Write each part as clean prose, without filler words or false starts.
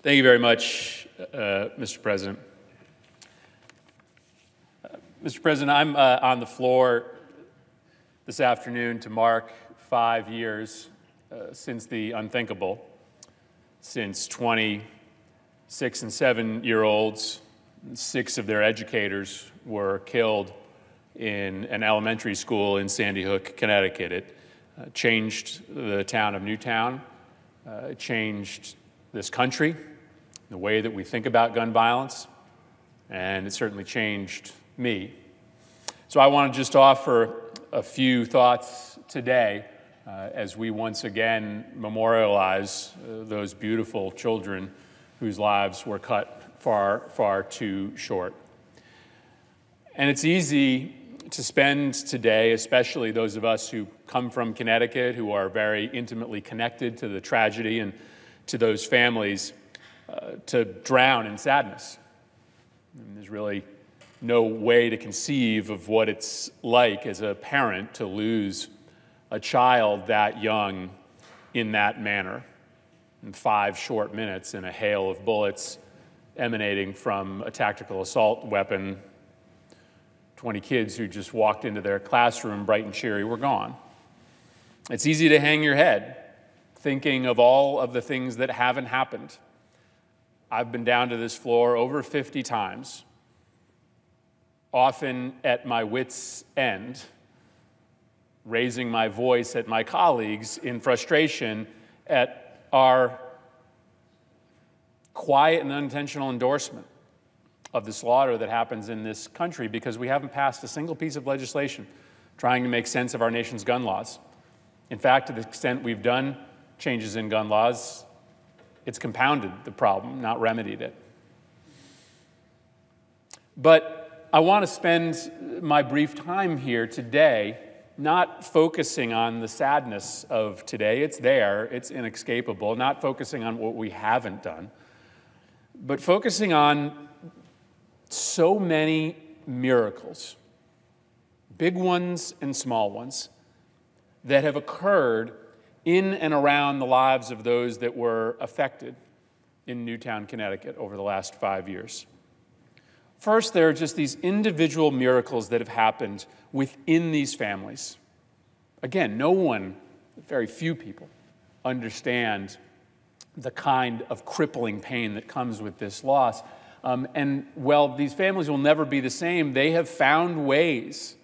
Thank you very much, Mr. President. Mr. President, I'm on the floor this afternoon to mark 5 years since the unthinkable, since 26 and 7-year-olds, 6 of their educators were killed in an elementary school in Sandy Hook, Connecticut. It changed the town of Newtown, it changed this country, the way that we think about gun violence, and it certainly changed me. So I want to just offer a few thoughts today as we once again memorialize those beautiful children whose lives were cut far, far too short. And it's easy to spend today, especially those of us who come from Connecticut, who are very intimately connected to the tragedy and to those families, to drown in sadness. And there's really no way to conceive of what it's like as a parent to lose a child that young in that manner, in 5 short minutes in a hail of bullets emanating from a tactical assault weapon. 20 kids who just walked into their classroom bright and cheery were gone. It's easy to hang your head thinking of all of the things that haven't happened. I've been down to this floor over 50 times, often at my wit's end, raising my voice at my colleagues in frustration at our quiet and unintentional endorsement of the slaughter that happens in this country because we haven't passed a single piece of legislation trying to make sense of our nation's gun laws. In fact, to the extent we've done changes in gun laws, it's compounded the problem, not remedied it. But I want to spend my brief time here today not focusing on the sadness of today. It's there, it's inescapable, not focusing on what we haven't done, but focusing on so many miracles, big ones and small ones, that have occurred in and around the lives of those that were affected in Newtown, Connecticut over the last 5 years. First, there are just these individual miracles that have happened within these families. Again, no one, very few people, understand the kind of crippling pain that comes with this loss. And while these families will never be the same, they have found ways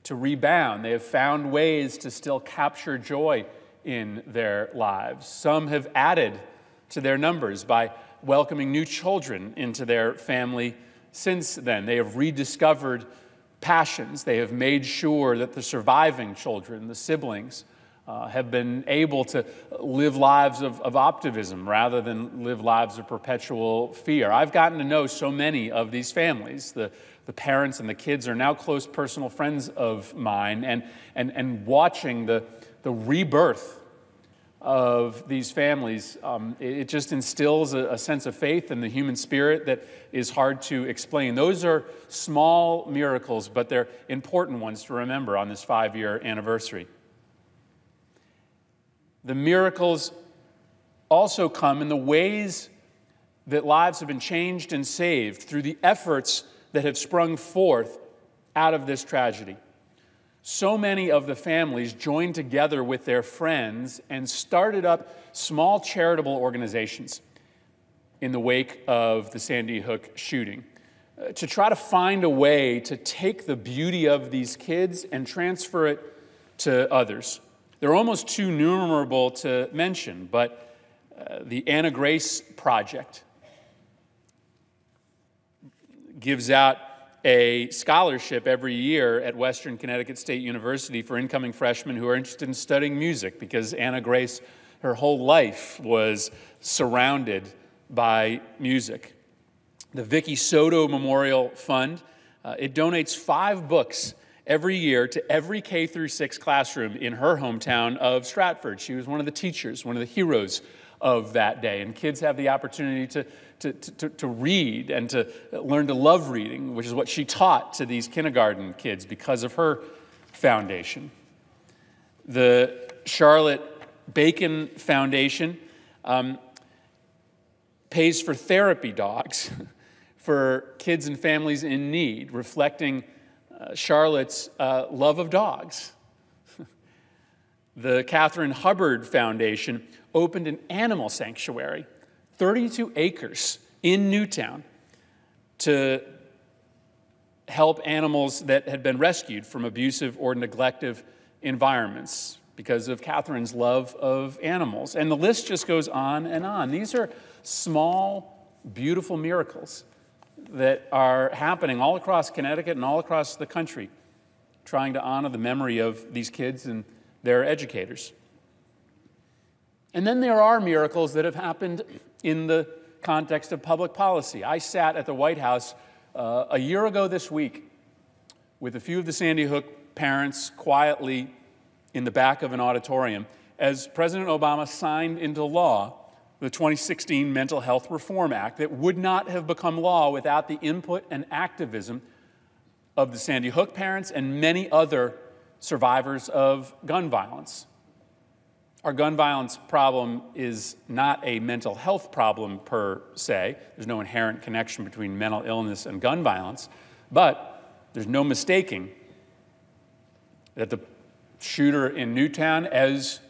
to rebound. They have found ways to still capture joy in their lives. Some have added to their numbers by welcoming new children into their family since then. They have rediscovered passions. They have made sure that the surviving children, the siblings, have been able to live lives of optimism rather than live lives of perpetual fear. I've gotten to know so many of these families. The parents and the kids are now close personal friends of mine, and watching the rebirth of these families, it just instills a sense of faith in the human spirit that is hard to explain. Those are small miracles, but they're important ones to remember on this 5-year anniversary. The miracles also come in the ways that lives have been changed and saved through the efforts that have sprung forth out of this tragedy. So many of the families joined together with their friends and started up small charitable organizations in the wake of the Sandy Hook shooting to try to find a way to take the beauty of these kids and transfer it to others. They're almost too numerable to mention, but the Anna Grace Project gives out a scholarship every year at Western Connecticut State University for incoming freshmen who are interested in studying music, because Anna Grace, her whole life was surrounded by music. The Vicky Soto Memorial Fund, it donates 5 books every year to every K-6 classroom in her hometown of Stratford. She was one of the teachers, one of the heroes of that day, and kids have the opportunity to read and to learn to love reading, which is what she taught to these kindergarten kids because of her foundation. The Charlotte Bacon Foundation pays for therapy dogs for kids and families in need, reflecting Charlotte's love of dogs. The Catherine Hubbard Foundation opened an animal sanctuary, 32 acres in Newtown, to help animals that had been rescued from abusive or neglective environments because of Catherine's love of animals. And the list just goes on and on. These are small, beautiful miracles that are happening all across Connecticut and all across the country, trying to honor the memory of these kids and their educators. And then there are miracles that have happened in the context of public policy. I sat at the White House a year ago this week with a few of the Sandy Hook parents quietly in the back of an auditorium as President Obama signed into law the 2016 Mental Health Reform Act that would not have become law without the input and activism of the Sandy Hook parents and many other survivors of gun violence. Our gun violence problem is not a mental health problem per se. There's no inherent connection between mental illness and gun violence, but there's no mistaking that the shooter in Newtown, as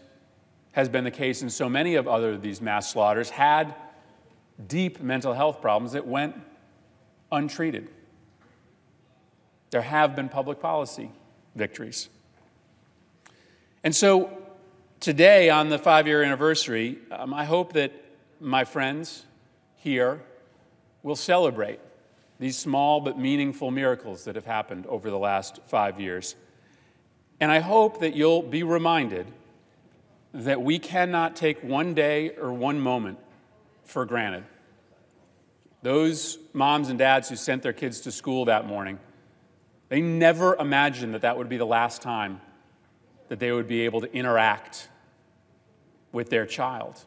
has been the case in so many of other of these mass slaughters, had deep mental health problems that went untreated. There have been public policy victories. And so today, on the 5-year anniversary, I hope that my friends here will celebrate these small but meaningful miracles that have happened over the last 5 years. And I hope that you'll be reminded that we cannot take one day or one moment for granted. Those moms and dads who sent their kids to school that morning, they never imagined that that would be the last time that they would be able to interact with their child.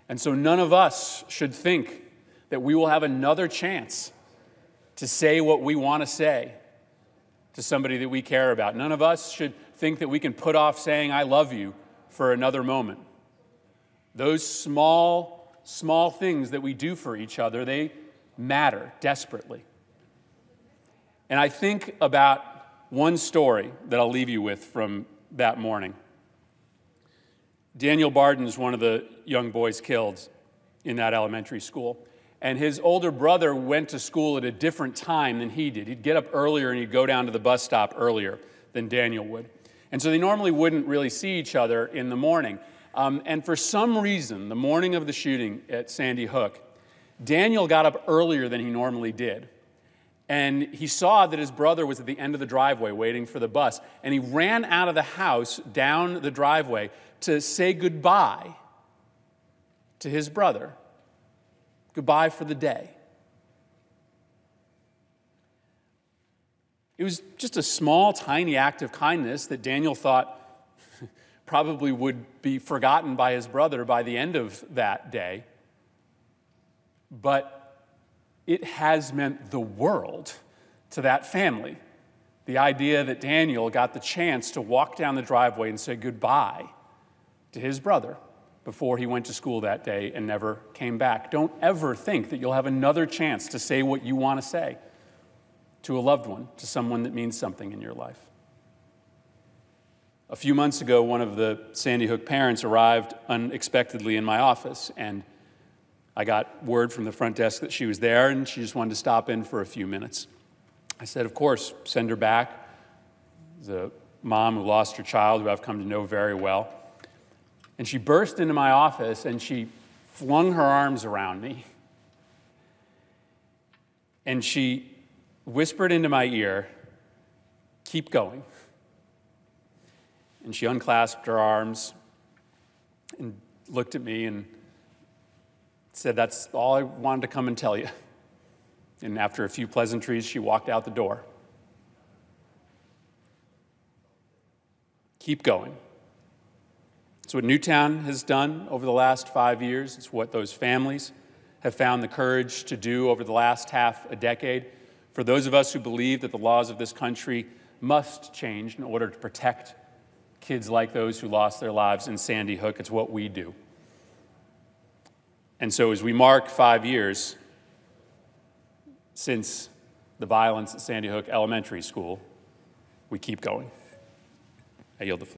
And so none of us should think that we will have another chance to say what we want to say to somebody that we care about. None of us should think that we can put off saying, "I love you," for another moment. Those small things that we do for each other, they matter desperately. And I think about one story that I'll leave you with from that morning. Daniel Barden is one of the young boys killed in that elementary school. And his older brother went to school at a different time than he did. He'd get up earlier and he'd go down to the bus stop earlier than Daniel would. And so they normally wouldn't really see each other in the morning. And for some reason, the morning of the shooting at Sandy Hook, Daniel got up earlier than he normally did. And he saw that his brother was at the end of the driveway waiting for the bus. And he ran out of the house down the driveway to say goodbye to his brother. Goodbye for the day. It was just a small, tiny act of kindness that Daniel thought probably would be forgotten by his brother by the end of that day. But it has meant the world to that family. The idea that Daniel got the chance to walk down the driveway and say goodbye to his brother before he went to school that day and never came back. Don't ever think that you'll have another chance to say what you want to say to a loved one, to someone that means something in your life. A few months ago, one of the Sandy Hook parents arrived unexpectedly in my office, and I got word from the front desk that she was there, and she just wanted to stop in for a few minutes. I said, of course, send her back. The mom who lost her child, who I've come to know very well. And she burst into my office, and she flung her arms around me. And she whispered into my ear, "Keep going." And she unclasped her arms and looked at me and said, "That's all I wanted to come and tell you." And after a few pleasantries, she walked out the door. Keep going. It's what Newtown has done over the last 5 years. It's what those families have found the courage to do over the last half a decade. For those of us who believe that the laws of this country must change in order to protect kids like those who lost their lives in Sandy Hook, it's what we do. And so as we mark 5 years since the violence at Sandy Hook Elementary School, we keep going. I yield the floor.